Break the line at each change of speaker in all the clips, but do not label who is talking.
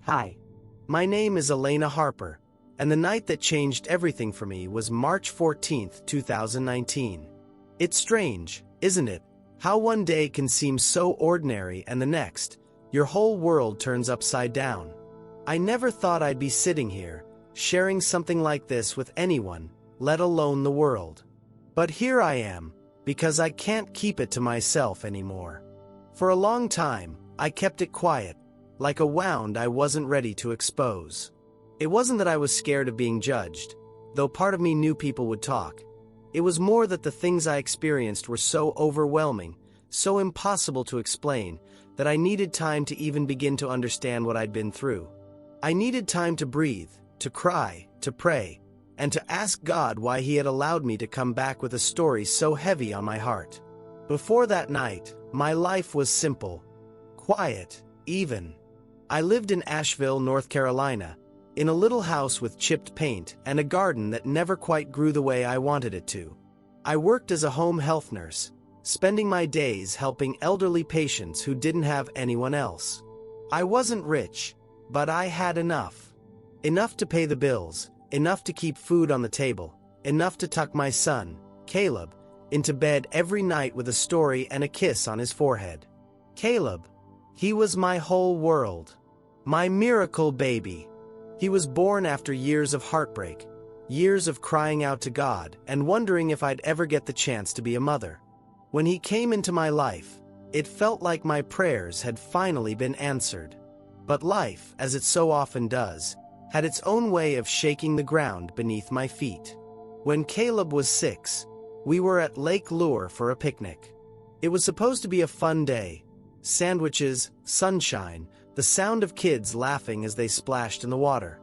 Hi. My name is Elena Harper, and the night that changed everything for me was March 14, 2019. It's strange, isn't it, how one day can seem so ordinary and the next, your whole world turns upside down. I never thought I'd be sitting here, sharing something like this with anyone, let alone the world. But here I am, because I can't keep it to myself anymore. For a long time, I kept it quiet, like a wound I wasn't ready to expose. It wasn't that I was scared of being judged, though part of me knew people would talk. It was more that the things I experienced were so overwhelming, so impossible to explain, that I needed time to even begin to understand what I'd been through. I needed time to breathe, to cry, to pray, and to ask God why He had allowed me to come back with a story so heavy on my heart. Before that night, my life was simple, quiet, even. I lived in Asheville, North Carolina, in a little house with chipped paint and a garden that never quite grew the way I wanted it to. I worked as a home health nurse, spending my days helping elderly patients who didn't have anyone else. I wasn't rich, but I had enough. Enough to pay the bills, enough to keep food on the table, enough to tuck my son, Caleb, into bed every night with a story and a kiss on his forehead. Caleb, he was my whole world. My miracle baby. He was born after years of heartbreak, years of crying out to God and wondering if I'd ever get the chance to be a mother. When he came into my life, it felt like my prayers had finally been answered. But life, as it so often does, had its own way of shaking the ground beneath my feet. When Caleb was 6, we were at Lake Lure for a picnic. It was supposed to be a fun day. Sandwiches, sunshine, the sound of kids laughing as they splashed in the water.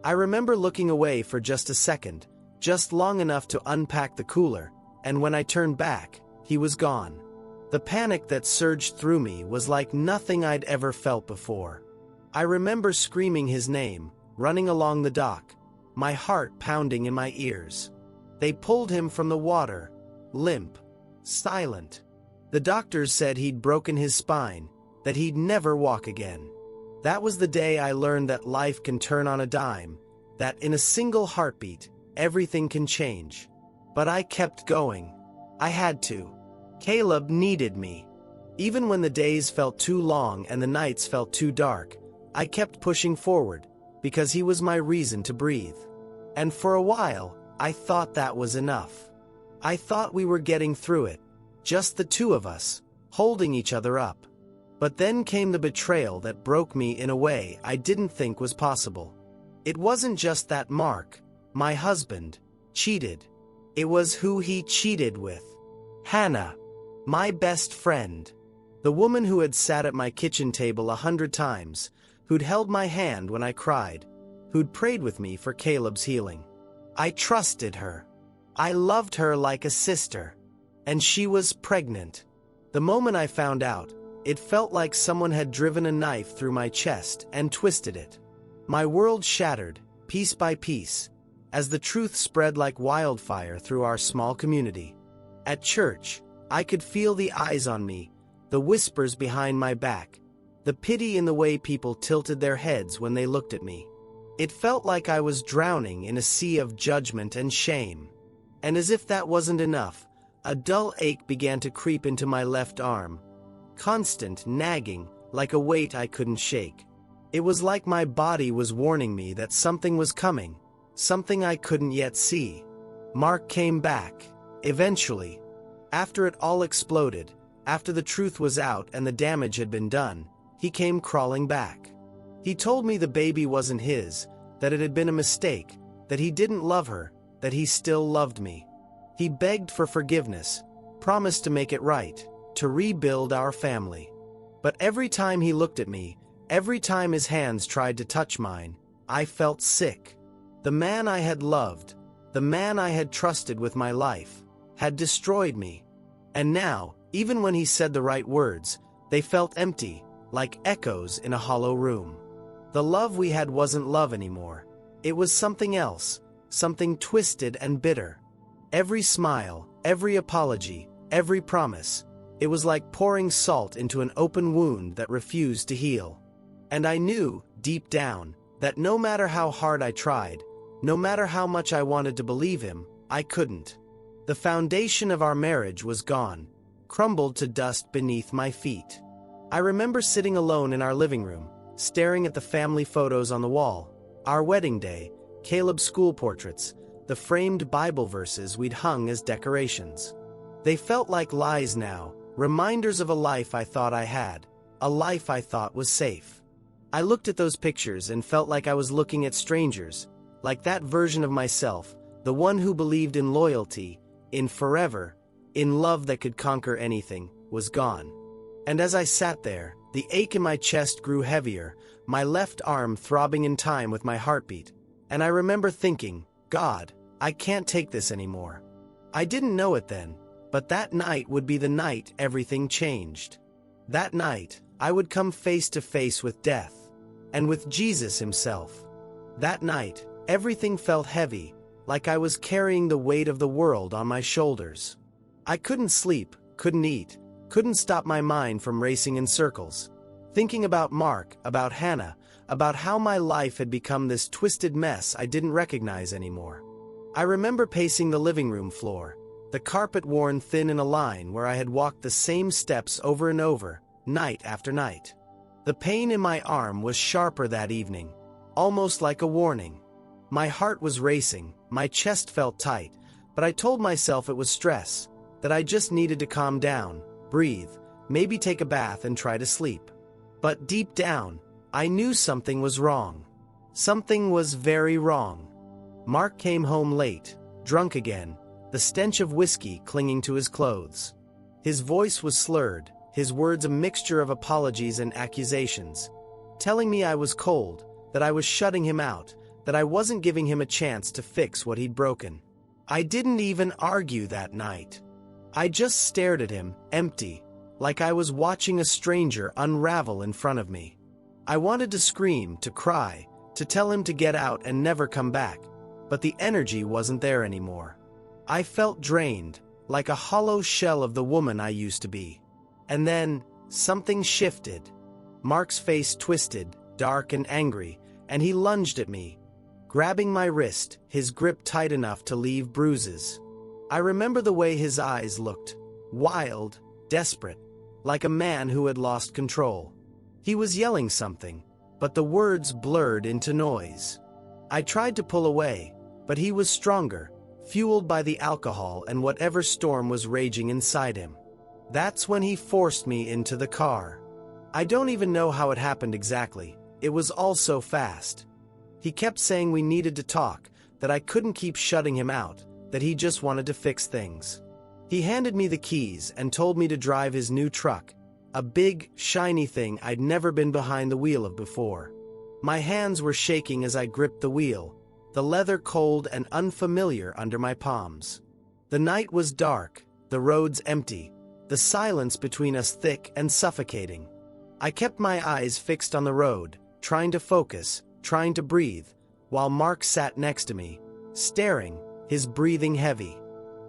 I remember looking away for just a second, just long enough to unpack the cooler, and when I turned back, he was gone. The panic that surged through me was like nothing I'd ever felt before. I remember screaming his name, running along the dock, my heart pounding in my ears. They pulled him from the water, limp, silent. The doctors said he'd broken his spine, that he'd never walk again. That was the day I learned that life can turn on a dime, that in a single heartbeat, everything can change. But I kept going. I had to. Caleb needed me. Even when the days felt too long and the nights felt too dark, I kept pushing forward, because he was my reason to breathe. And for a while, I thought that was enough. I thought we were getting through it. Just the two of us, holding each other up. But then came the betrayal that broke me in a way I didn't think was possible. It wasn't just that Mark, my husband, cheated. It was who he cheated with. Hannah, my best friend. The woman who had sat at my kitchen table 100 times, who'd held my hand when I cried, who'd prayed with me for Caleb's healing. I trusted her. I loved her like a sister. And she was pregnant. The moment I found out, it felt like someone had driven a knife through my chest and twisted it. My world shattered, piece by piece, as the truth spread like wildfire through our small community. At church, I could feel the eyes on me, the whispers behind my back, the pity in the way people tilted their heads when they looked at me. It felt like I was drowning in a sea of judgment and shame. And as if that wasn't enough, a dull ache began to creep into my left arm. Constant nagging, like a weight I couldn't shake. It was like my body was warning me that something was coming, something I couldn't yet see. Mark came back, eventually. After it all exploded, after the truth was out and the damage had been done, he came crawling back. He told me the baby wasn't his, that it had been a mistake, that he didn't love her, that he still loved me. He begged for forgiveness, promised to make it right, to rebuild our family. But every time he looked at me, every time his hands tried to touch mine, I felt sick. The man I had loved, the man I had trusted with my life, had destroyed me. And now, even when he said the right words, they felt empty, like echoes in a hollow room. The love we had wasn't love anymore. It was something else, something twisted and bitter. Every smile, every apology, every promise, it was like pouring salt into an open wound that refused to heal. And I knew, deep down, that no matter how hard I tried, no matter how much I wanted to believe him, I couldn't. The foundation of our marriage was gone, crumbled to dust beneath my feet. I remember sitting alone in our living room, staring at the family photos on the wall, our wedding day, Caleb's school portraits, the framed Bible verses we'd hung as decorations. They felt like lies now, reminders of a life I thought I had, a life I thought was safe. I looked at those pictures and felt like I was looking at strangers, like that version of myself, the one who believed in loyalty, in forever, in love that could conquer anything, was gone. And as I sat there, the ache in my chest grew heavier, my left arm throbbing in time with my heartbeat. And I remember thinking, God, I can't take this anymore. I didn't know it then, but that night would be the night everything changed. That night, I would come face to face with death, and with Jesus himself. That night, everything felt heavy, like I was carrying the weight of the world on my shoulders. I couldn't sleep, couldn't eat, couldn't stop my mind from racing in circles, thinking about Mark, about Hannah, about how my life had become this twisted mess I didn't recognize anymore. I remember pacing the living room floor, the carpet worn thin in a line where I had walked the same steps over and over, night after night. The pain in my arm was sharper that evening, almost like a warning. My heart was racing, my chest felt tight, but I told myself it was stress, that I just needed to calm down, breathe, maybe take a bath and try to sleep. But deep down, I knew something was wrong. Something was very wrong. Mark came home late, drunk again, the stench of whiskey clinging to his clothes. His voice was slurred, his words a mixture of apologies and accusations, telling me I was cold, that I was shutting him out, that I wasn't giving him a chance to fix what he'd broken. I didn't even argue that night. I just stared at him, empty, like I was watching a stranger unravel in front of me. I wanted to scream, to cry, to tell him to get out and never come back, but the energy wasn't there anymore. I felt drained, like a hollow shell of the woman I used to be. And then, something shifted. Mark's face twisted, dark and angry, and he lunged at me, grabbing my wrist, his grip tight enough to leave bruises. I remember the way his eyes looked, wild, desperate, like a man who had lost control. He was yelling something, but the words blurred into noise. I tried to pull away, but he was stronger, fueled by the alcohol and whatever storm was raging inside him. That's when he forced me into the car. I don't even know how it happened exactly. It was all so fast. He kept saying we needed to talk, that I couldn't keep shutting him out, that he just wanted to fix things. He handed me the keys and told me to drive his new truck, a big, shiny thing I'd never been behind the wheel of before. My hands were shaking as I gripped the wheel, the leather cold and unfamiliar under my palms. The night was dark, the roads empty, the silence between us thick and suffocating. I kept my eyes fixed on the road, trying to focus, trying to breathe, while Mark sat next to me, staring, his breathing heavy.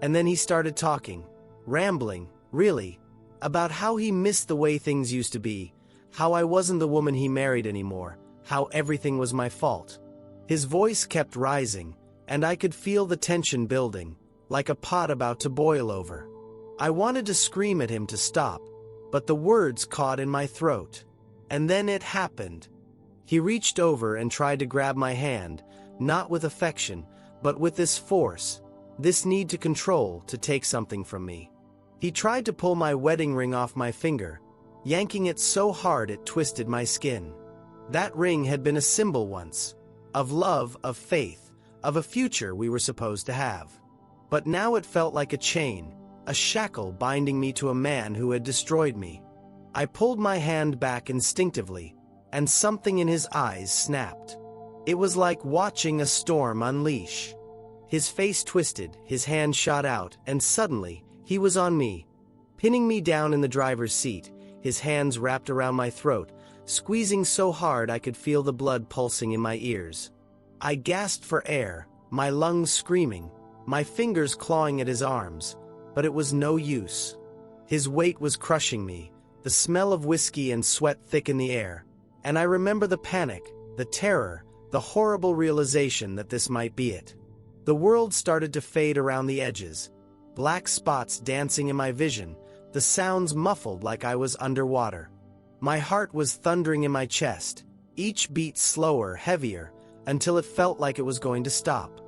And then he started talking, rambling, really, about how he missed the way things used to be, how I wasn't the woman he married anymore, how everything was my fault. His voice kept rising, and I could feel the tension building, like a pot about to boil over. I wanted to scream at him to stop, but the words caught in my throat. And then it happened. He reached over and tried to grab my hand, not with affection, but with this force, this need to control, to take something from me. He tried to pull my wedding ring off my finger, yanking it so hard it twisted my skin. That ring had been a symbol once, of love, of faith, of a future we were supposed to have. But now it felt like a chain, a shackle binding me to a man who had destroyed me. I pulled my hand back instinctively, and something in his eyes snapped. It was like watching a storm unleash. His face twisted, his hand shot out, and suddenly, he was on me, pinning me down in the driver's seat, his hands wrapped around my throat, squeezing so hard I could feel the blood pulsing in my ears. I gasped for air, my lungs screaming, my fingers clawing at his arms, but it was no use. His weight was crushing me, the smell of whiskey and sweat thick in the air, and I remember the panic, the terror, the horrible realization that this might be it. The world started to fade around the edges, black spots dancing in my vision, the sounds muffled like I was underwater. My heart was thundering in my chest, each beat slower, heavier, until it felt like it was going to stop.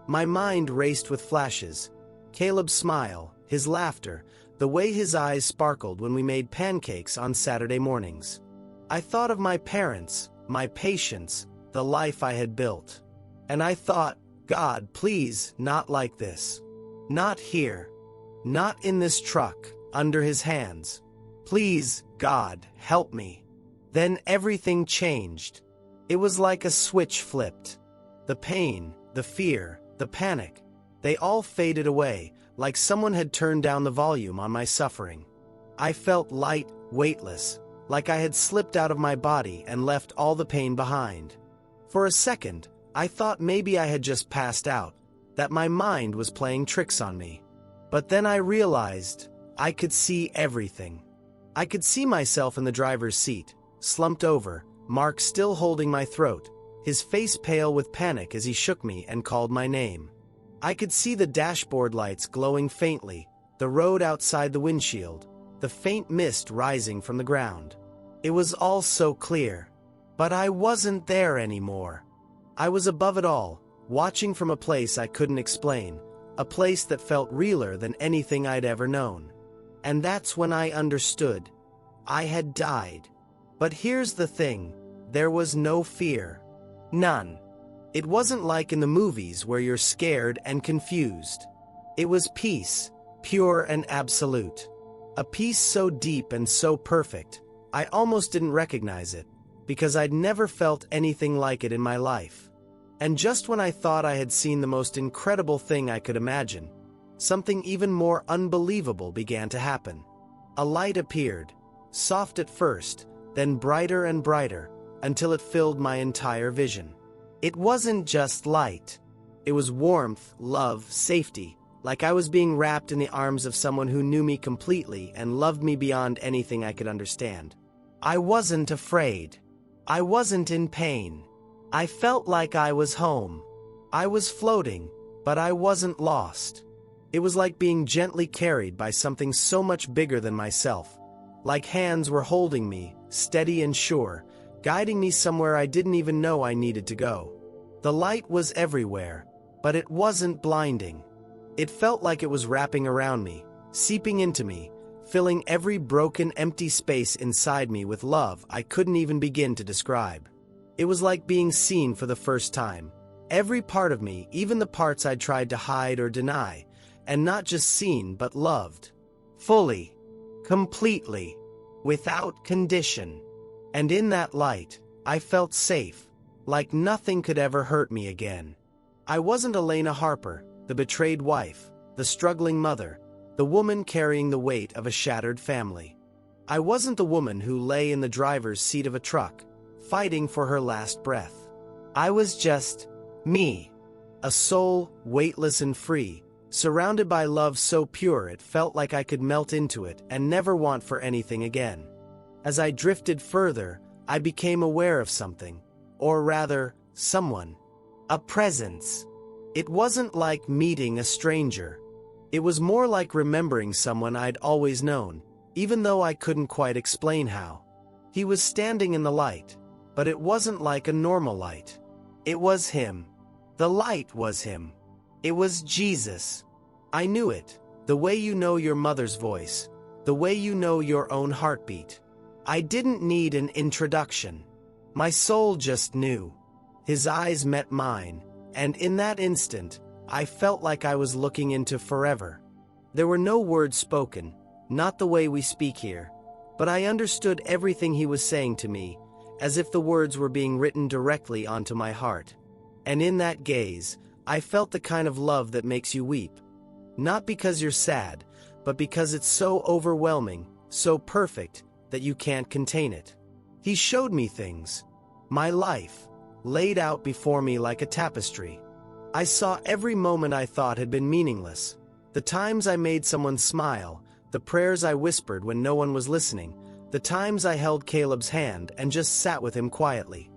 My mind raced with flashes. Caleb's smile, his laughter, the way his eyes sparkled when we made pancakes on Saturday mornings. I thought of my parents, my patience, the life I had built. And I thought, God, please, not like this. Not here. Not in this truck, under his hands. Please, God, help me. Then everything changed. It was like a switch flipped. The pain, the fear, the panic, they all faded away, like someone had turned down the volume on my suffering. I felt light, weightless, like I had slipped out of my body and left all the pain behind. For a second, I thought maybe I had just passed out, that my mind was playing tricks on me. But then I realized I could see everything. I could see myself in the driver's seat, slumped over, Mark still holding my throat, his face pale with panic as he shook me and called my name. I could see the dashboard lights glowing faintly, the road outside the windshield, the faint mist rising from the ground. It was all so clear. But I wasn't there anymore. I was above it all, watching from a place I couldn't explain, a place that felt realer than anything I'd ever known. And that's when I understood. I had died. But here's the thing, there was no fear. None. It wasn't like in the movies where you're scared and confused. It was peace, pure and absolute. A peace so deep and so perfect, I almost didn't recognize it, because I'd never felt anything like it in my life. And just when I thought I had seen the most incredible thing I could imagine, something even more unbelievable began to happen. A light appeared, soft at first, then brighter and brighter, until it filled my entire vision. It wasn't just light. It was warmth, love, safety, like I was being wrapped in the arms of someone who knew me completely and loved me beyond anything I could understand. I wasn't afraid. I wasn't in pain. I felt like I was home. I was floating, but I wasn't lost. It was like being gently carried by something so much bigger than myself. Like hands were holding me, steady and sure, guiding me somewhere I didn't even know I needed to go. The light was everywhere, but it wasn't blinding. It felt like it was wrapping around me, seeping into me, filling every broken, empty space inside me with love I couldn't even begin to describe. It was like being seen for the first time. Every part of me, even the parts I'd tried to hide or deny, and not just seen but loved. Fully, completely, without condition. And in that light, I felt safe, like nothing could ever hurt me again. I wasn't Elena Harper, the betrayed wife, the struggling mother, the woman carrying the weight of a shattered family. I wasn't the woman who lay in the driver's seat of a truck, fighting for her last breath. I was just me, a soul weightless and free, surrounded by love so pure it felt like I could melt into it and never want for anything again. As I drifted further, I became aware of something, or rather, someone. A presence. It wasn't like meeting a stranger. It was more like remembering someone I'd always known, even though I couldn't quite explain how. He was standing in the light, but it wasn't like a normal light. It was him. The light was him. It was Jesus. I knew it, the way you know your mother's voice, the way you know your own heartbeat. I didn't need an introduction. My soul just knew. His eyes met mine, and in that instant, I felt like I was looking into forever. There were no words spoken, not the way we speak here, but I understood everything he was saying to me, as if the words were being written directly onto my heart. And in that gaze, I felt the kind of love that makes you weep. Not because you're sad, but because it's so overwhelming, so perfect, that you can't contain it. He showed me things. My life, laid out before me like a tapestry. I saw every moment I thought had been meaningless. The times I made someone smile, the prayers I whispered when no one was listening, the times I held Caleb's hand and just sat with him quietly.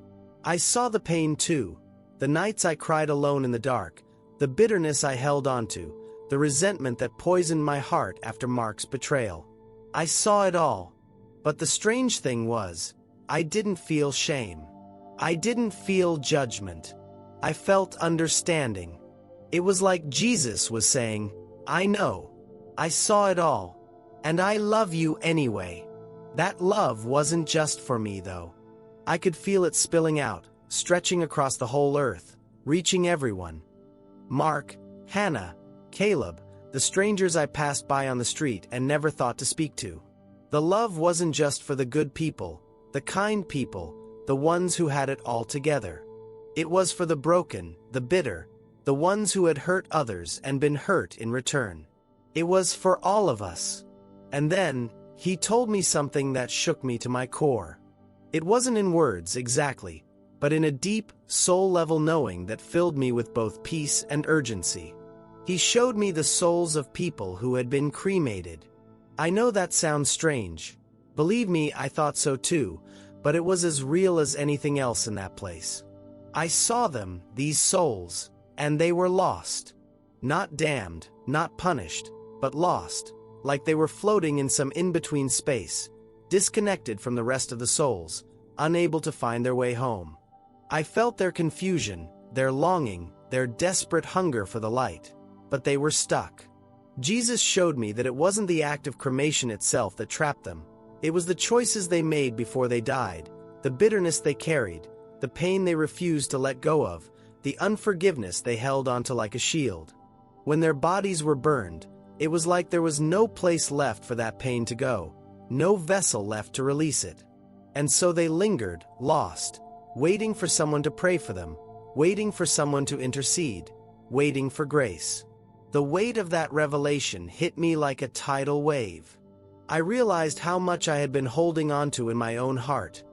I saw the pain too, the nights I cried alone in the dark, the bitterness I held onto, the resentment that poisoned my heart after Mark's betrayal. I saw it all. But the strange thing was, I didn't feel shame. I didn't feel judgment. I felt understanding. It was like Jesus was saying, I know. I saw it all. And I love you anyway. That love wasn't just for me, though. I could feel it spilling out, stretching across the whole earth, reaching everyone. Mark, Hannah, Caleb, the strangers I passed by on the street and never thought to speak to. The love wasn't just for the good people, the kind people, the ones who had it all together. It was for the broken, the bitter, the ones who had hurt others and been hurt in return. It was for all of us. And then, he told me something that shook me to my core. It wasn't in words exactly, but in a deep, soul-level knowing that filled me with both peace and urgency. He showed me the souls of people who had been cremated. I know that sounds strange. Believe me, I thought so too, but it was as real as anything else in that place. I saw them, these souls, and they were lost. Not damned, not punished, but lost, like they were floating in some in-between space, disconnected from the rest of the souls, unable to find their way home. I felt their confusion, their longing, their desperate hunger for the light, but they were stuck. Jesus showed me that it wasn't the act of cremation itself that trapped them. It was the choices they made before they died, the bitterness they carried, the pain they refused to let go of, the unforgiveness they held onto like a shield. When their bodies were burned, it was like there was no place left for that pain to go, no vessel left to release it. And so they lingered, lost, waiting for someone to pray for them, waiting for someone to intercede, waiting for grace. The weight of that revelation hit me like a tidal wave. I realized how much I had been holding onto in my own heart.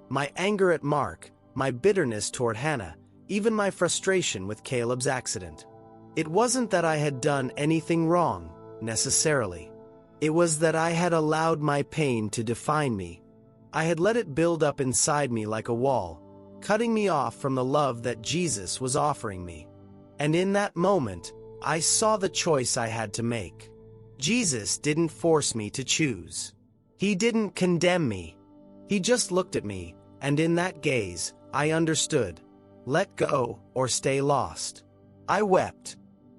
My anger at Mark, my bitterness toward Hannah, even my frustration with Caleb's accident. It wasn't that I had done anything wrong, necessarily. It was that I had allowed my pain to define me. I had let it build up inside me like a wall, cutting me off from the love that Jesus was offering me. And in that moment, I saw the choice I had to make. Jesus didn't force me to choose. He didn't condemn me. He just looked at me, and in that gaze, I understood. Let go or stay lost. I wept.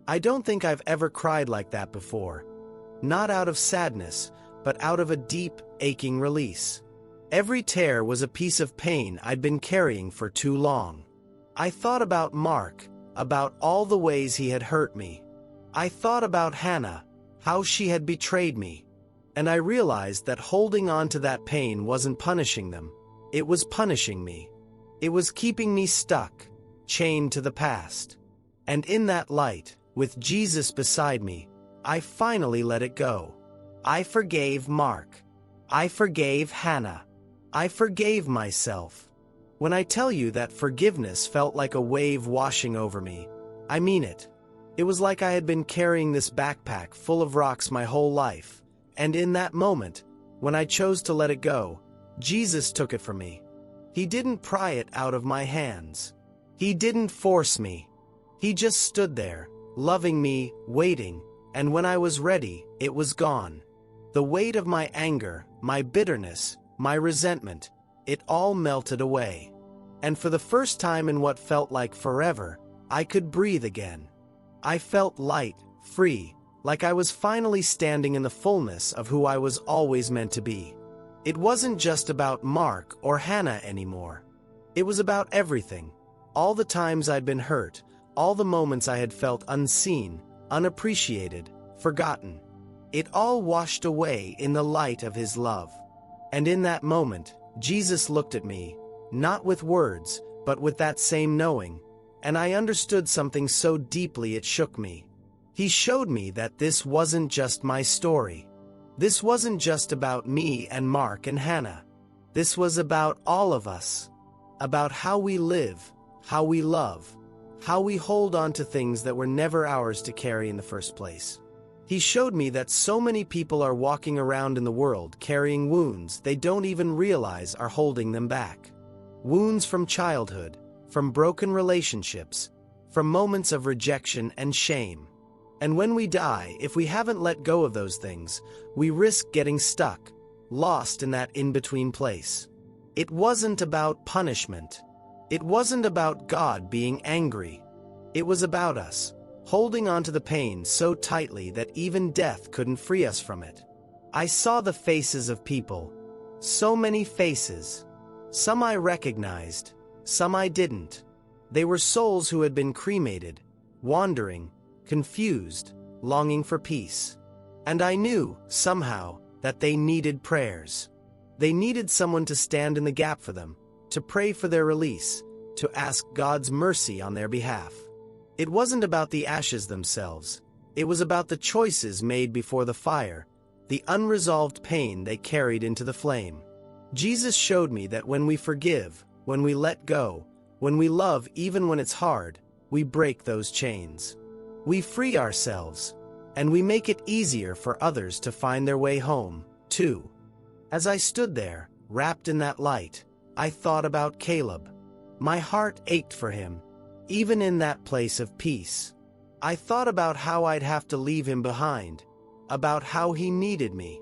I don't think I've ever cried like that before. Not out of sadness, but out of a deep, aching release. Every tear was a piece of pain I'd been carrying for too long. I thought about Mark, about all the ways he had hurt me. I thought about Hannah, how she had betrayed me. And I realized that holding on to that pain wasn't punishing them. It was punishing me. It was keeping me stuck, chained to the past. And in that light, with Jesus beside me, I finally let it go. I forgave Mark. I forgave Hannah. I forgave myself. When I tell you that forgiveness felt like a wave washing over me, I mean it. It was like I had been carrying this backpack full of rocks my whole life, and in that moment, when I chose to let it go, Jesus took it from me. He didn't pry it out of my hands. He didn't force me. He just stood there, loving me, waiting, and when I was ready, it was gone. The weight of my anger, my bitterness, my resentment, it all melted away. And for the first time in what felt like forever, I could breathe again. I felt light, free, like I was finally standing in the fullness of who I was always meant to be. It wasn't just about Mark or Hannah anymore. It was about everything. All the times I'd been hurt, all the moments I had felt unseen, unappreciated, forgotten. It all washed away in the light of His love. And in that moment, Jesus looked at me, not with words, but with that same knowing, and I understood something so deeply it shook me. He showed me that this wasn't just my story. This wasn't just about me and Mark and Hannah. This was about all of us. About how we live, how we love, how we hold on to things that were never ours to carry in the first place. He showed me that so many people are walking around in the world carrying wounds they don't even realize are holding them back. wounds from childhood, from broken relationships, from moments of rejection and shame. And when we die, if we haven't let go of those things, we risk getting stuck, lost in that in-between place. It wasn't about punishment. It wasn't about God being angry. It was about us, holding on to the pain so tightly that even death couldn't free us from it. I saw the faces of people. So many faces. Some I recognized, some I didn't. They were souls who had been cremated, wandering, confused, longing for peace. And I knew, somehow, that they needed prayers. They needed someone to stand in the gap for them, to pray for their release, to ask God's mercy on their behalf. It wasn't about the ashes themselves. It was about the choices made before the fire, the unresolved pain they carried into the flame. Jesus showed me that when we forgive, when we let go, when we love even when it's hard, we break those chains. We free ourselves, and we make it easier for others to find their way home, too. As I stood there, wrapped in that light, I thought about Caleb. My heart ached for him, even in that place of peace. I thought about how I'd have to leave him behind, about how he needed me.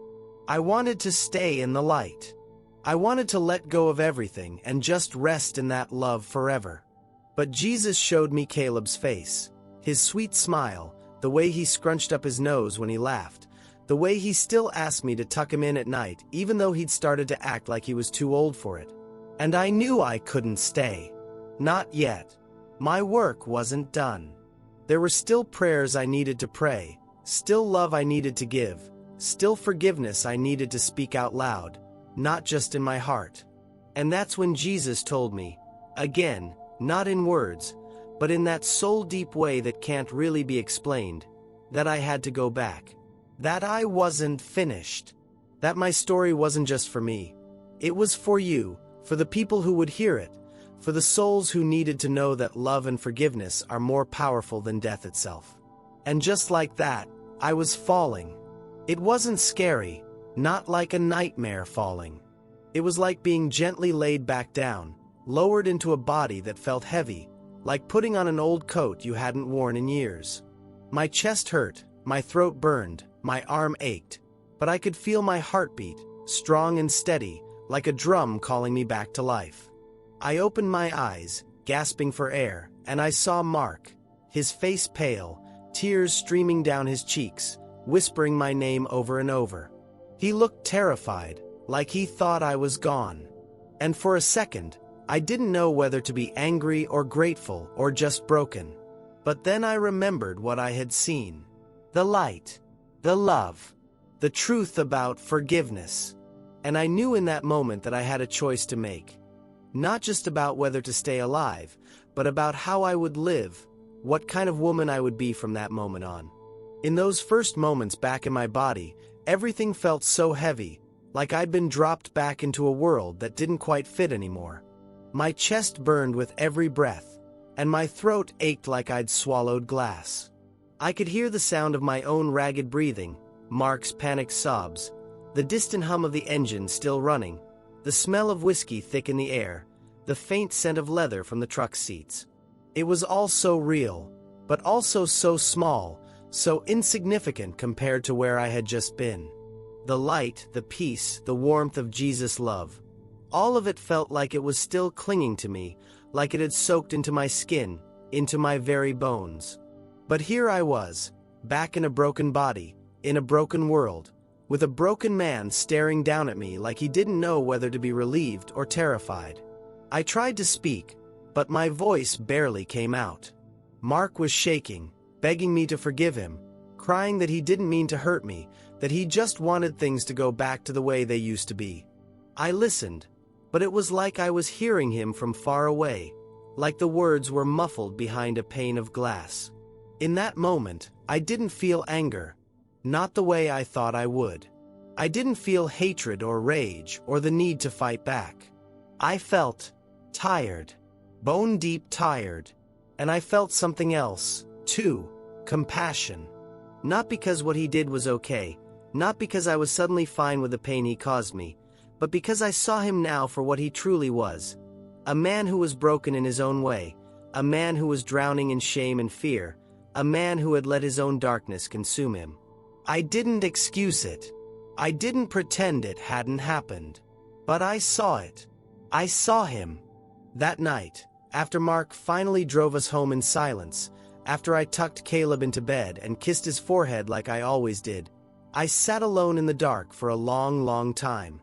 I wanted to stay in the light. I wanted to let go of everything and just rest in that love forever. But Jesus showed me Caleb's face, his sweet smile, the way he scrunched up his nose when he laughed, the way he still asked me to tuck him in at night even though he'd started to act like he was too old for it. And I knew I couldn't stay. Not yet. My work wasn't done. There were still prayers I needed to pray, still love I needed to give, still forgiveness I needed to speak out loud, not just in my heart. And that's when Jesus told me, again, not in words, but in that soul-deep way that can't really be explained, that I had to go back. That I wasn't finished. That my story wasn't just for me. It was for you, for the people who would hear it, for the souls who needed to know that love and forgiveness are more powerful than death itself. And just like that, I was falling. It wasn't scary, not like a nightmare falling. It was like being gently laid back down, lowered into a body that felt heavy, like putting on an old coat you hadn't worn in years. My chest hurt, my throat burned, my arm ached, but I could feel my heartbeat, strong and steady, like a drum calling me back to life. I opened my eyes, gasping for air, and I saw Mark, his face pale, tears streaming down his cheeks, whispering my name over and over. He looked terrified, like he thought I was gone. And for a second, I didn't know whether to be angry or grateful or just broken. But then I remembered what I had seen. The light, the love, the truth about forgiveness. And I knew in that moment that I had a choice to make. Not just about whether to stay alive, but about how I would live, what kind of woman I would be from that moment on. In those first moments back in my body, everything felt so heavy, like I'd been dropped back into a world that didn't quite fit anymore. My chest burned with every breath, and my throat ached like I'd swallowed glass. I could hear the sound of my own ragged breathing, Mark's panicked sobs, the distant hum of the engine still running, the smell of whiskey thick in the air, the faint scent of leather from the truck seats. It was all so real, but also so small, so insignificant compared to where I had just been. The light, the peace, the warmth of Jesus' love. All of it felt like it was still clinging to me, like it had soaked into my skin, into my very bones. But here I was, back in a broken body, in a broken world, with a broken man staring down at me like he didn't know whether to be relieved or terrified. I tried to speak, but my voice barely came out. Mark was shaking, begging me to forgive him, crying that he didn't mean to hurt me, that he just wanted things to go back to the way they used to be. I listened, but it was like I was hearing him from far away, like the words were muffled behind a pane of glass. In that moment, I didn't feel anger, not the way I thought I would. I didn't feel hatred or rage or the need to fight back. I felt tired, bone-deep tired, and I felt something else, too, compassion. Not because what he did was okay, not because I was suddenly fine with the pain he caused me, but because I saw him now for what he truly was, A man who was broken in his own way, a man who was drowning in shame and fear, a man who had let his own darkness consume him. I didn't excuse it. I didn't pretend it hadn't happened. But I saw it. I saw him. That night, after Mark finally drove us home in silence, after I tucked Caleb into bed and kissed his forehead like I always did, I sat alone in the dark for a long, long time.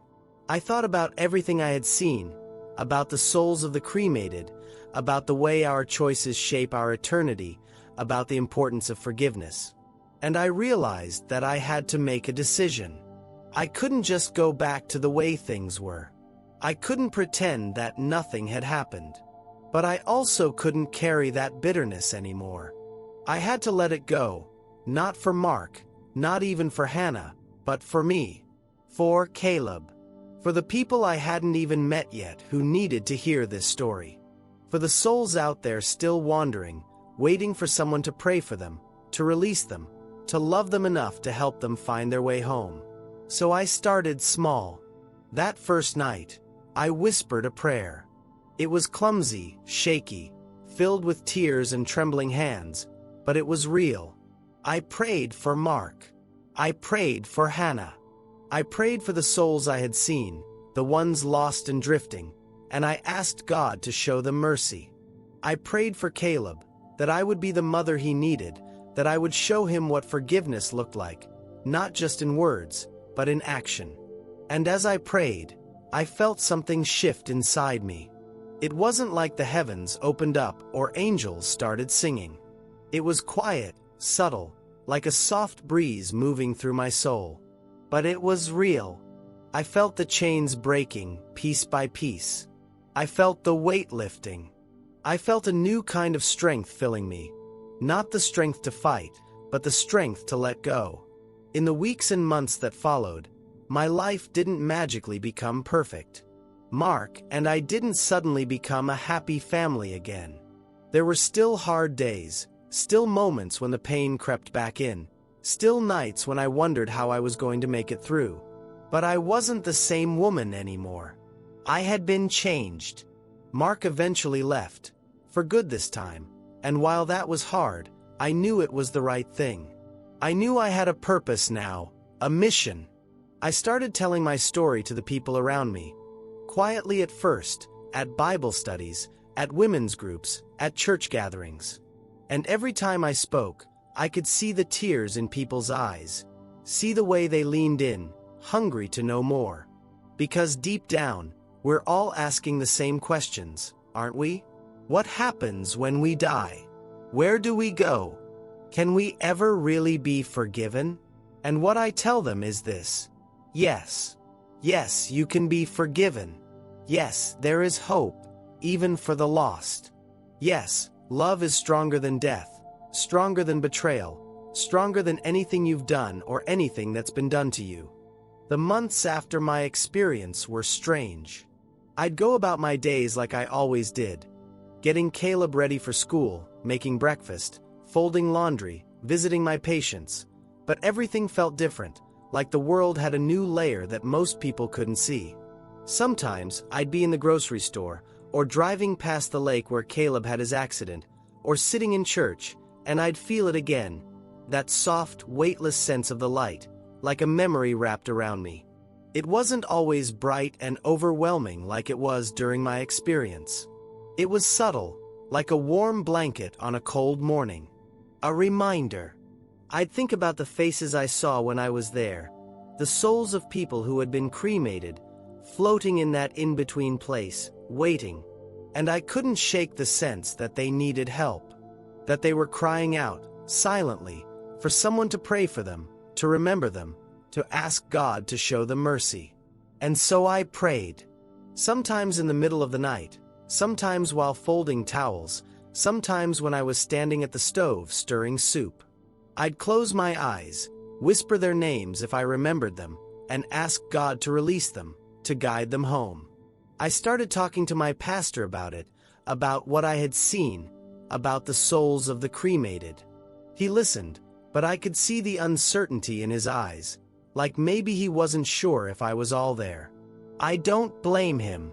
I thought about everything I had seen, about the souls of the cremated, about the way our choices shape our eternity, about the importance of forgiveness. And I realized that I had to make a decision. I couldn't just go back to the way things were. I couldn't pretend that nothing had happened. But I also couldn't carry that bitterness anymore. I had to let it go, not for Mark, not even for Hannah, but for me, for Caleb, for the people I hadn't even met yet who needed to hear this story, for the souls out there still wandering, waiting for someone to pray for them, to release them, to love them enough to help them find their way home. So I started small. That first night, I whispered a prayer. It was clumsy, shaky, filled with tears and trembling hands, but it was real. I prayed for Mark. I prayed for Hannah. I prayed for the souls I had seen, the ones lost and drifting, and I asked God to show them mercy. I prayed for Caleb, that I would be the mother he needed, that I would show him what forgiveness looked like, not just in words, but in action. And as I prayed, I felt something shift inside me. It wasn't like the heavens opened up or angels started singing. It was quiet, subtle, like a soft breeze moving through my soul. But it was real. I felt the chains breaking, piece by piece. I felt the weight lifting. I felt a new kind of strength filling me. Not the strength to fight, but the strength to let go. In the weeks and months that followed, my life didn't magically become perfect. Mark and I didn't suddenly become a happy family again. There were still hard days, still moments when the pain crept back in, still nights when I wondered how I was going to make it through. But I wasn't the same woman anymore. I had been changed. Mark eventually left, for good this time, and while that was hard, I knew it was the right thing. I knew I had a purpose now, a mission. I started telling my story to the people around me. Quietly at first, at Bible studies, at women's groups, at church gatherings. And every time I spoke, I could see the tears in people's eyes, see the way they leaned in, hungry to know more. Because deep down, we're all asking the same questions, aren't we? What happens when we die? Where do we go? Can we ever really be forgiven? And what I tell them is this: yes. Yes, you can be forgiven. Yes, there is hope, even for the lost. Yes, love is stronger than death, stronger than betrayal, stronger than anything you've done or anything that's been done to you. The months after my experience were strange. I'd go about my days like I always did, getting Caleb ready for school, making breakfast, folding laundry, visiting my patients. But everything felt different, like the world had a new layer that most people couldn't see. Sometimes I'd be in the grocery store, or driving past the lake where Caleb had his accident, or sitting in church, and I'd feel it again, that soft, weightless sense of the light, like a memory wrapped around me. It wasn't always bright and overwhelming like it was during my experience. It was subtle, like a warm blanket on a cold morning. A reminder. I'd think about the faces I saw when I was there, the souls of people who had been cremated, floating in that in-between place, waiting. And I couldn't shake the sense that they needed help, that they were crying out, silently, for someone to pray for them, to remember them, to ask God to show them mercy. And so I prayed. Sometimes in the middle of the night, sometimes while folding towels, sometimes when I was standing at the stove stirring soup. I'd close my eyes, whisper their names if I remembered them, and ask God to release them, to guide them home. I started talking to my pastor about it, about what I had seen, about the souls of the cremated. He listened, but I could see the uncertainty in his eyes, like maybe he wasn't sure if I was all there. I don't blame him.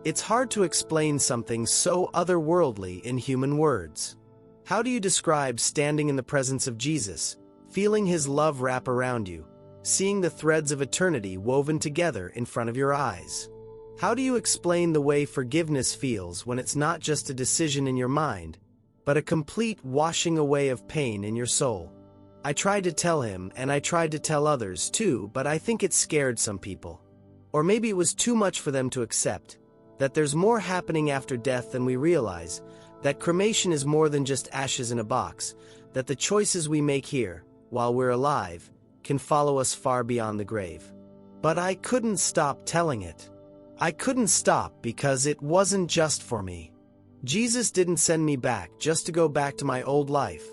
It's hard to explain something so otherworldly in human words. How do you describe standing in the presence of Jesus, feeling his love wrap around you, seeing the threads of eternity woven together in front of your eyes? How do you explain the way forgiveness feels when it's not just a decision in your mind, but a complete washing away of pain in your soul? I tried to tell him, and I tried to tell others too, but I think it scared some people. Or maybe it was too much for them to accept, that there's more happening after death than we realize, that cremation is more than just ashes in a box, that the choices we make here, while we're alive, can follow us far beyond the grave. But I couldn't stop telling it. I couldn't stop because it wasn't just for me. Jesus didn't send me back just to go back to my old life,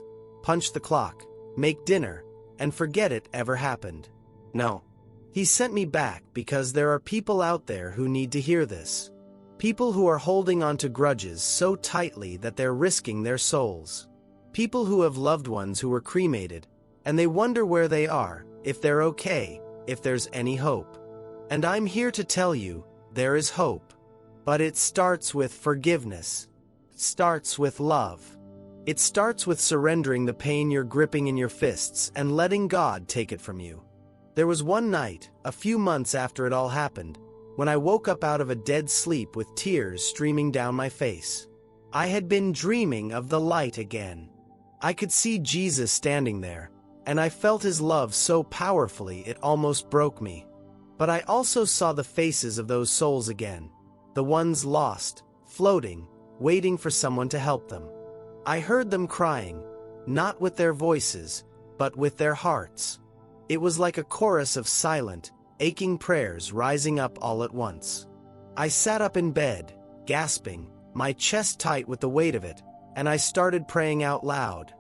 punch the clock, make dinner, and forget it ever happened. No. He sent me back because there are people out there who need to hear this. People who are holding on to grudges so tightly that they're risking their souls. People who have loved ones who were cremated, and they wonder where they are, if they're okay, if there's any hope. And I'm here to tell you, there is hope. But it starts with forgiveness. It starts with love. It starts with surrendering the pain you're gripping in your fists and letting God take it from you. There was one night, a few months after it all happened, when I woke up out of a dead sleep with tears streaming down my face. I had been dreaming of the light again. I could see Jesus standing there, and I felt his love so powerfully it almost broke me. But I also saw the faces of those souls again, the ones lost, floating, waiting for someone to help them. I heard them crying, not with their voices, but with their hearts. It was like a chorus of silent, aching prayers rising up all at once. I sat up in bed, gasping, my chest tight with the weight of it, and I started praying out loud.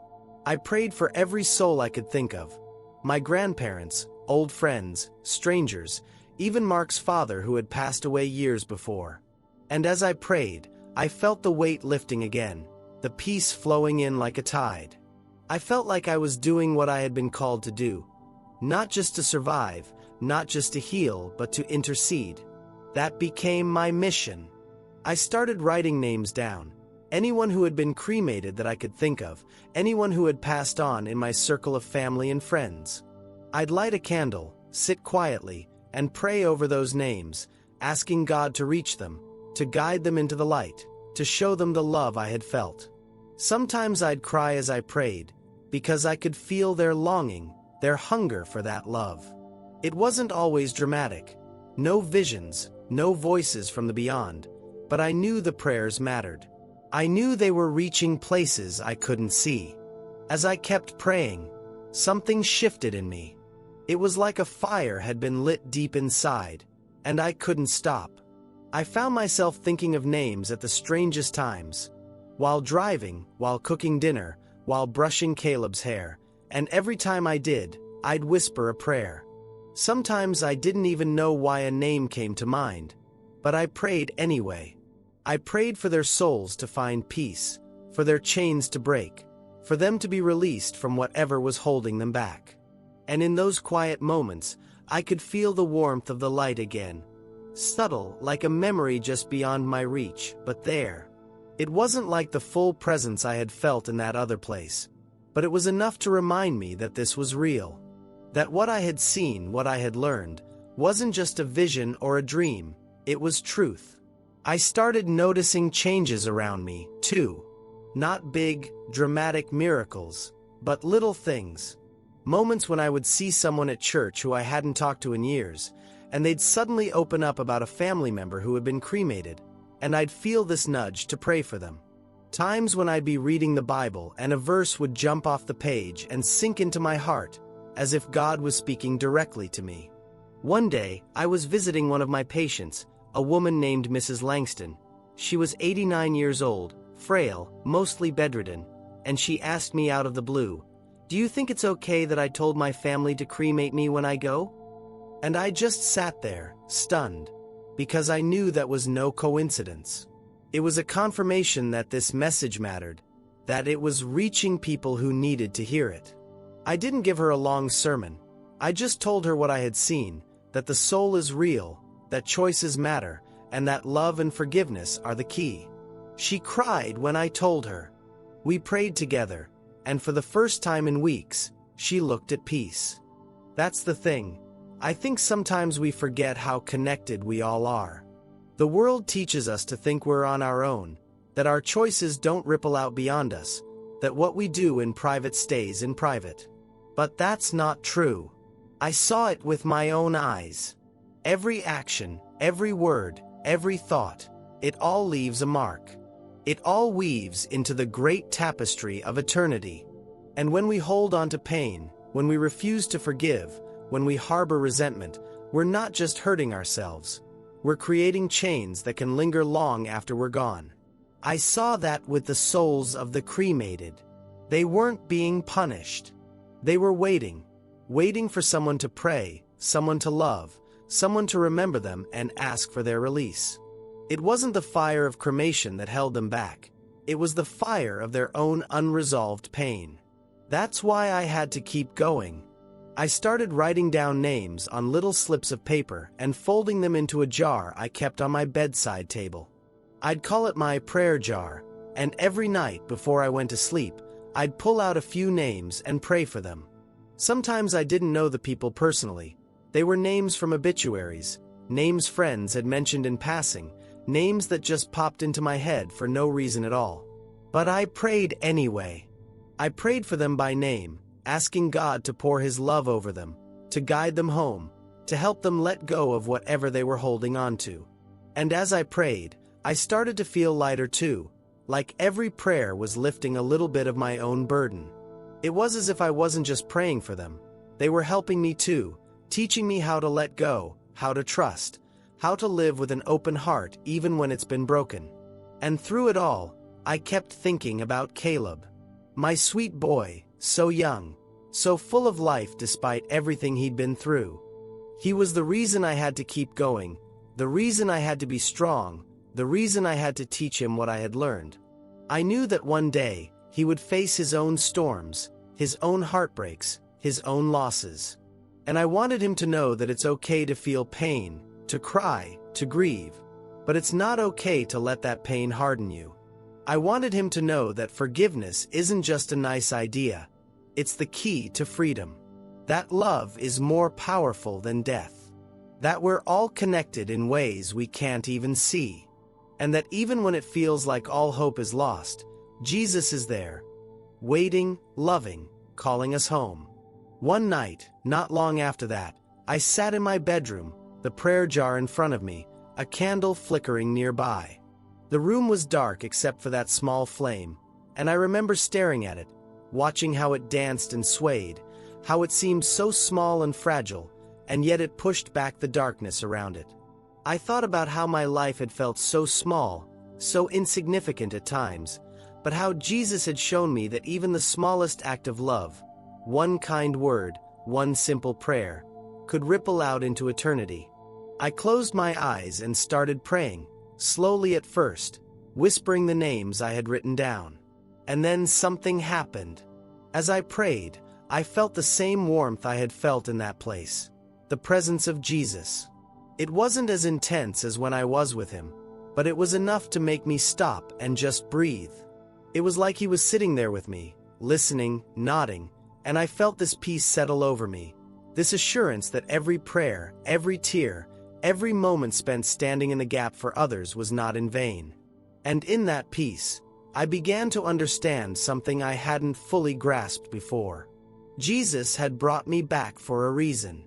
I prayed for every soul I could think of. My grandparents, old friends, strangers, even Mark's father who had passed away years before. And as I prayed, I felt the weight lifting again, the peace flowing in like a tide. I felt like I was doing what I had been called to do. Not just to survive, not just to heal, but to intercede. That became my mission. I started writing names down. Anyone who had been cremated that I could think of, anyone who had passed on in my circle of family and friends. I'd light a candle, sit quietly, and pray over those names, asking God to reach them, to guide them into the light, to show them the love I had felt. Sometimes I'd cry as I prayed, because I could feel their longing, their hunger for that love. It wasn't always dramatic. No visions, no voices from the beyond, but I knew the prayers mattered. I knew they were reaching places I couldn't see. As I kept praying, something shifted in me. It was like a fire had been lit deep inside, and I couldn't stop. I found myself thinking of names at the strangest times. While driving, while cooking dinner, while brushing Caleb's hair, and every time I did, I'd whisper a prayer. Sometimes I didn't even know why a name came to mind, but I prayed anyway. I prayed for their souls to find peace, for their chains to break, for them to be released from whatever was holding them back. And in those quiet moments, I could feel the warmth of the light again. Subtle, like a memory just beyond my reach, but there. It wasn't like the full presence I had felt in that other place, but it was enough to remind me that this was real. That what I had seen, what I had learned, wasn't just a vision or a dream, it was truth. I started noticing changes around me, too. Not big, dramatic miracles, but little things. Moments when I would see someone at church who I hadn't talked to in years, and they'd suddenly open up about a family member who had been cremated, and I'd feel this nudge to pray for them. Times when I'd be reading the Bible and a verse would jump off the page and sink into my heart, as if God was speaking directly to me. One day, I was visiting one of my patients, a woman named Mrs. Langston. She was 89 years old, frail, mostly bedridden, and she asked me out of the blue, "Do you think it's okay that I told my family to cremate me when I go?" And I just sat there, stunned, because I knew that was no coincidence. It was a confirmation that this message mattered, that it was reaching people who needed to hear it. I didn't give her a long sermon. I just told her what I had seen, that the soul is real, that choices matter, and that love and forgiveness are the key. She cried when I told her. We prayed together, and for the first time in weeks, she looked at peace. That's the thing. I think sometimes we forget how connected we all are. The world teaches us to think we're on our own, that our choices don't ripple out beyond us, that what we do in private stays in private. But that's not true. I saw it with my own eyes. Every action, every word, every thought, it all leaves a mark. It all weaves into the great tapestry of eternity. And when we hold on to pain, when we refuse to forgive, when we harbor resentment, we're not just hurting ourselves. We're creating chains that can linger long after we're gone. I saw that with the souls of the cremated. They weren't being punished. They were waiting for someone to pray, someone to love, someone to remember them and ask for their release. It wasn't the fire of cremation that held them back. It was the fire of their own unresolved pain. That's why I had to keep going. I started writing down names on little slips of paper and folding them into a jar I kept on my bedside table. I'd call it my prayer jar, and every night before I went to sleep, I'd pull out a few names and pray for them. Sometimes I didn't know the people personally. They were names from obituaries, names friends had mentioned in passing, names that just popped into my head for no reason at all. But I prayed anyway. I prayed for them by name, asking God to pour His love over them, to guide them home, to help them let go of whatever they were holding on to. And as I prayed, I started to feel lighter too, like every prayer was lifting a little bit of my own burden. It was as if I wasn't just praying for them. They were helping me too, teaching me how to let go, how to trust, how to live with an open heart even when it's been broken. And through it all, I kept thinking about Caleb. My sweet boy, so young, so full of life despite everything he'd been through. He was the reason I had to keep going, the reason I had to be strong, the reason I had to teach him what I had learned. I knew that one day, he would face his own storms, his own heartbreaks, his own losses. And I wanted him to know that it's okay to feel pain, to cry, to grieve, but it's not okay to let that pain harden you. I wanted him to know that forgiveness isn't just a nice idea, it's the key to freedom. That love is more powerful than death. That we're all connected in ways we can't even see. And that even when it feels like all hope is lost, Jesus is there, waiting, loving, calling us home. One night, not long after that, I sat in my bedroom, the prayer jar in front of me, a candle flickering nearby. The room was dark except for that small flame, and I remember staring at it, watching how it danced and swayed, how it seemed so small and fragile, and yet it pushed back the darkness around it. I thought about how my life had felt so small, so insignificant at times, but how Jesus had shown me that even the smallest act of love, one kind word, one simple prayer, could ripple out into eternity. I closed my eyes and started praying, slowly at first, whispering the names I had written down. And then something happened. As I prayed, I felt the same warmth I had felt in that place, the presence of Jesus. It wasn't as intense as when I was with him, but it was enough to make me stop and just breathe. It was like he was sitting there with me, listening, nodding, and I felt this peace settle over me, this assurance that every prayer, every tear, every moment spent standing in the gap for others was not in vain. And in that peace, I began to understand something I hadn't fully grasped before. Jesus had brought me back for a reason.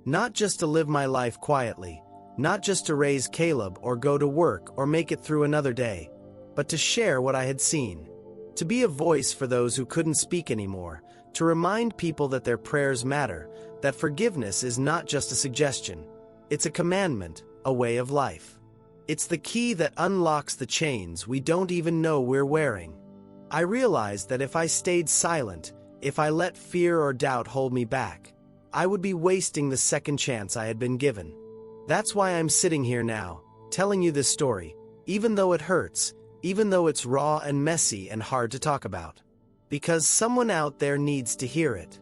Not just to live my life quietly, not just to raise Caleb or go to work or make it through another day, but to share what I had seen. To be a voice for those who couldn't speak anymore, to remind people that their prayers matter, that forgiveness is not just a suggestion, it's a commandment, a way of life. It's the key that unlocks the chains we don't even know we're wearing. I realized that if I stayed silent, if I let fear or doubt hold me back, I would be wasting the second chance I had been given. That's why I'm sitting here now, telling you this story, even though it hurts, even though it's raw and messy and hard to talk about. Because someone out there needs to hear it.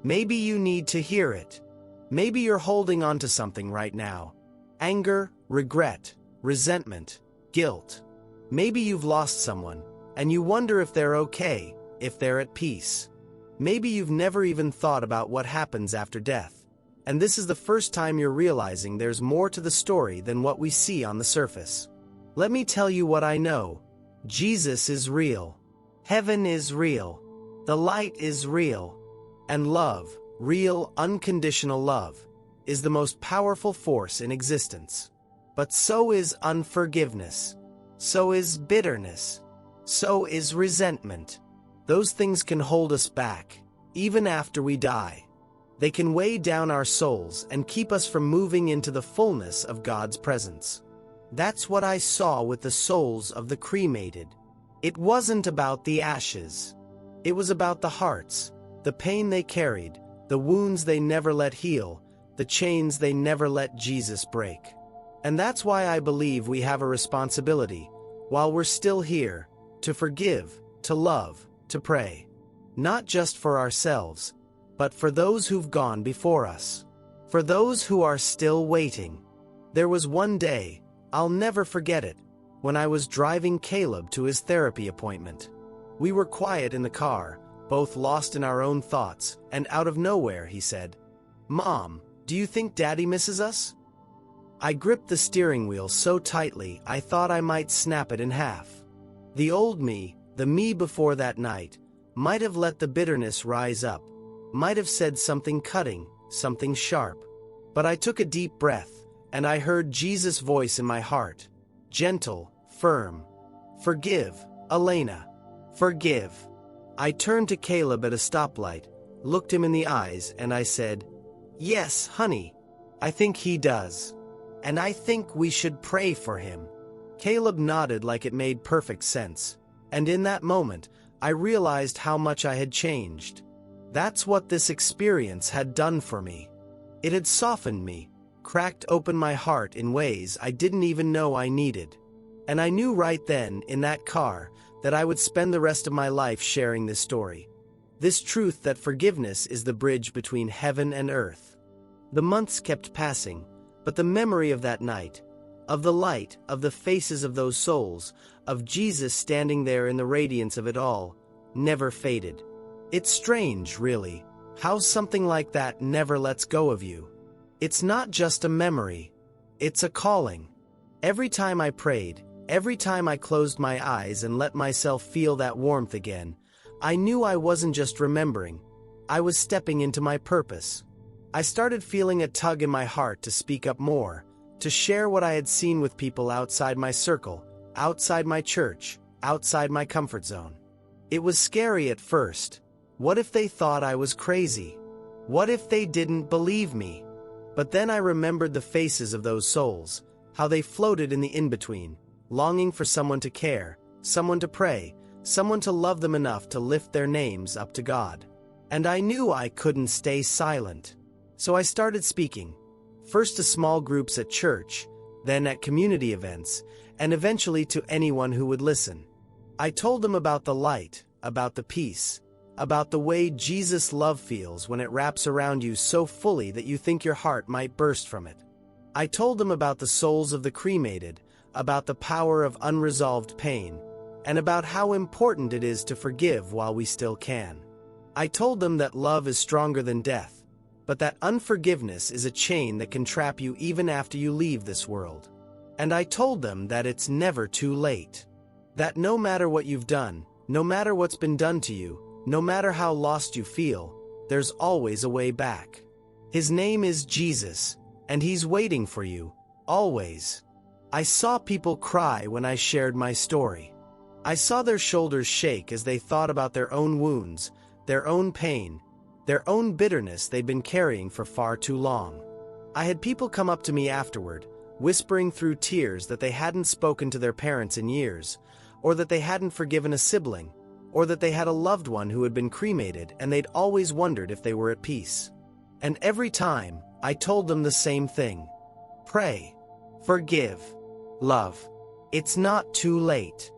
Maybe you need to hear it. Maybe you're holding on to something right now. Anger, regret, resentment, guilt. Maybe you've lost someone, and you wonder if they're okay, if they're at peace. Maybe you've never even thought about what happens after death, and this is the first time you're realizing there's more to the story than what we see on the surface. Let me tell you what I know. Jesus is real. Heaven is real. The light is real. And love, real, unconditional love, is the most powerful force in existence. But so is unforgiveness. So is bitterness. So is resentment. Those things can hold us back, even after we die. They can weigh down our souls and keep us from moving into the fullness of God's presence. That's what I saw with the souls of the cremated. It wasn't about the ashes. It was about the hearts, the pain they carried, the wounds they never let heal, the chains they never let Jesus break. And that's why I believe we have a responsibility, while we're still here, to forgive, to love, to pray. Not just for ourselves, but for those who've gone before us. For those who are still waiting. There was one day, I'll never forget it, when I was driving Caleb to his therapy appointment. We were quiet in the car, both lost in our own thoughts, and out of nowhere he said, "Mom, do you think Daddy misses us?" I gripped the steering wheel so tightly I thought I might snap it in half. The old me, the me before that night, might have let the bitterness rise up, might have said something cutting, something sharp. But I took a deep breath, and I heard Jesus' voice in my heart, gentle, firm. "Forgive, Elena. Forgive." I turned to Caleb at a stoplight, looked him in the eyes, and I said, "Yes, honey, I think he does. And I think we should pray for him." Caleb nodded like it made perfect sense, and in that moment, I realized how much I had changed. That's what this experience had done for me. It had softened me, cracked open my heart in ways I didn't even know I needed. And I knew right then, in that car, that I would spend the rest of my life sharing this story. This truth that forgiveness is the bridge between heaven and earth. The months kept passing, but the memory of that night, of the light, of the faces of those souls, of Jesus standing there in the radiance of it all, never faded. It's strange, really, how something like that never lets go of you. It's not just a memory, it's a calling. Every time I prayed, every time I closed my eyes and let myself feel that warmth again, I knew I wasn't just remembering, I was stepping into my purpose. I started feeling a tug in my heart to speak up more, to share what I had seen with people outside my circle, outside my church, outside my comfort zone. It was scary at first. What if they thought I was crazy? What if they didn't believe me? But then I remembered the faces of those souls, how they floated in the in-between, longing for someone to care, someone to pray, someone to love them enough to lift their names up to God. And I knew I couldn't stay silent. So I started speaking, first to small groups at church, then at community events, and eventually to anyone who would listen. I told them about the light, about the peace, about the way Jesus' love feels when it wraps around you so fully that you think your heart might burst from it. I told them about the souls of the cremated, about the power of unresolved pain, and about how important it is to forgive while we still can. I told them that love is stronger than death, but that unforgiveness is a chain that can trap you even after you leave this world. And I told them that it's never too late. That no matter what you've done, no matter what's been done to you, no matter how lost you feel, there's always a way back. His name is Jesus, and he's waiting for you, always. I saw people cry when I shared my story. I saw their shoulders shake as they thought about their own wounds, their own pain, their own bitterness they'd been carrying for far too long. I had people come up to me afterward, whispering through tears that they hadn't spoken to their parents in years, or that they hadn't forgiven a sibling, or that they had a loved one who had been cremated and they'd always wondered if they were at peace. And every time, I told them the same thing. Pray. Forgive. Love. It's not too late.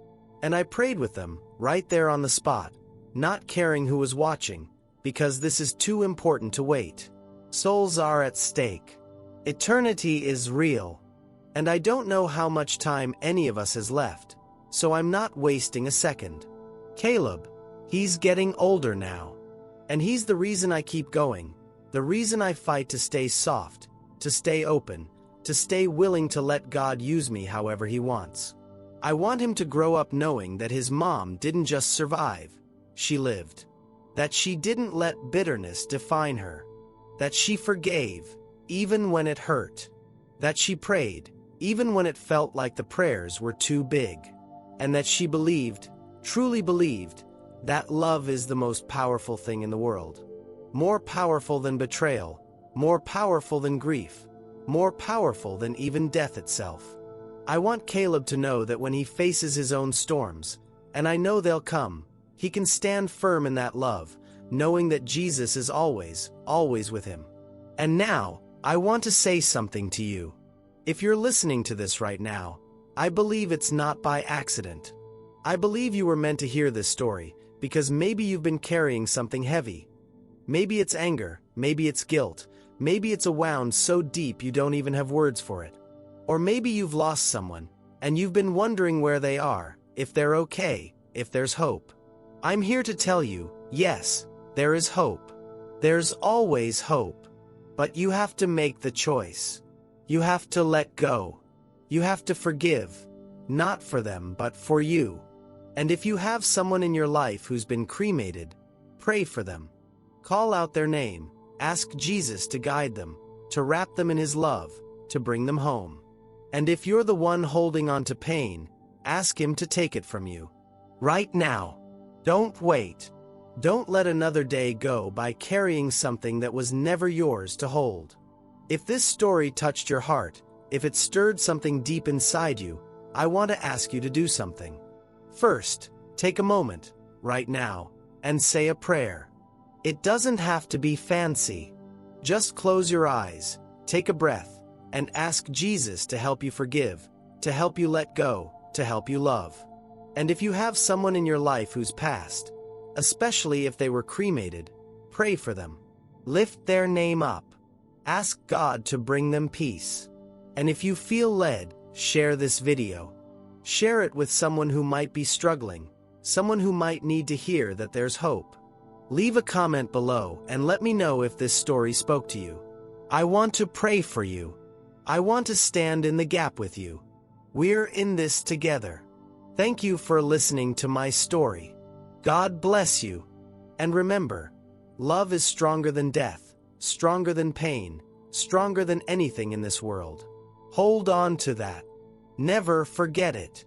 And I prayed with them, right there on the spot, not caring who was watching, because this is too important to wait. Souls are at stake. Eternity is real. And I don't know how much time any of us has left, so I'm not wasting a second. Caleb, he's getting older now. And he's the reason I keep going, the reason I fight to stay soft, to stay open, to stay willing to let God use me however He wants. I want him to grow up knowing that his mom didn't just survive, she lived. That she didn't let bitterness define her. That she forgave, even when it hurt. That she prayed, even when it felt like the prayers were too big. And that she believed, truly believed, that love is the most powerful thing in the world. More powerful than betrayal, more powerful than grief, more powerful than even death itself. I want Caleb to know that when he faces his own storms, and I know they'll come, he can stand firm in that love, knowing that Jesus is always, always with him. And now, I want to say something to you. If you're listening to this right now, I believe it's not by accident. I believe you were meant to hear this story, because maybe you've been carrying something heavy. Maybe it's anger, maybe it's guilt, maybe it's a wound so deep you don't even have words for it. Or maybe you've lost someone, and you've been wondering where they are, if they're okay, if there's hope. I'm here to tell you, yes, there is hope. There's always hope. But you have to make the choice. You have to let go. You have to forgive, not for them but for you. And if you have someone in your life who's been cremated, pray for them. Call out their name, ask Jesus to guide them, to wrap them in His love, to bring them home. And if you're the one holding on to pain, ask Him to take it from you. Right now. Don't wait. Don't let another day go by carrying something that was never yours to hold. If this story touched your heart, if it stirred something deep inside you, I want to ask you to do something. First, take a moment, right now, and say a prayer. It doesn't have to be fancy. Just close your eyes, take a breath, and ask Jesus to help you forgive, to help you let go, to help you love. And if you have someone in your life who's passed, especially if they were cremated, pray for them. Lift their name up. Ask God to bring them peace. And if you feel led, share this video. Share it with someone who might be struggling, someone who might need to hear that there's hope. Leave a comment below and let me know if this story spoke to you. I want to pray for you. I want to stand in the gap with you. We're in this together. Thank you for listening to my story. God bless you. And remember, love is stronger than death, stronger than pain, stronger than anything in this world. Hold on to that. Never forget it.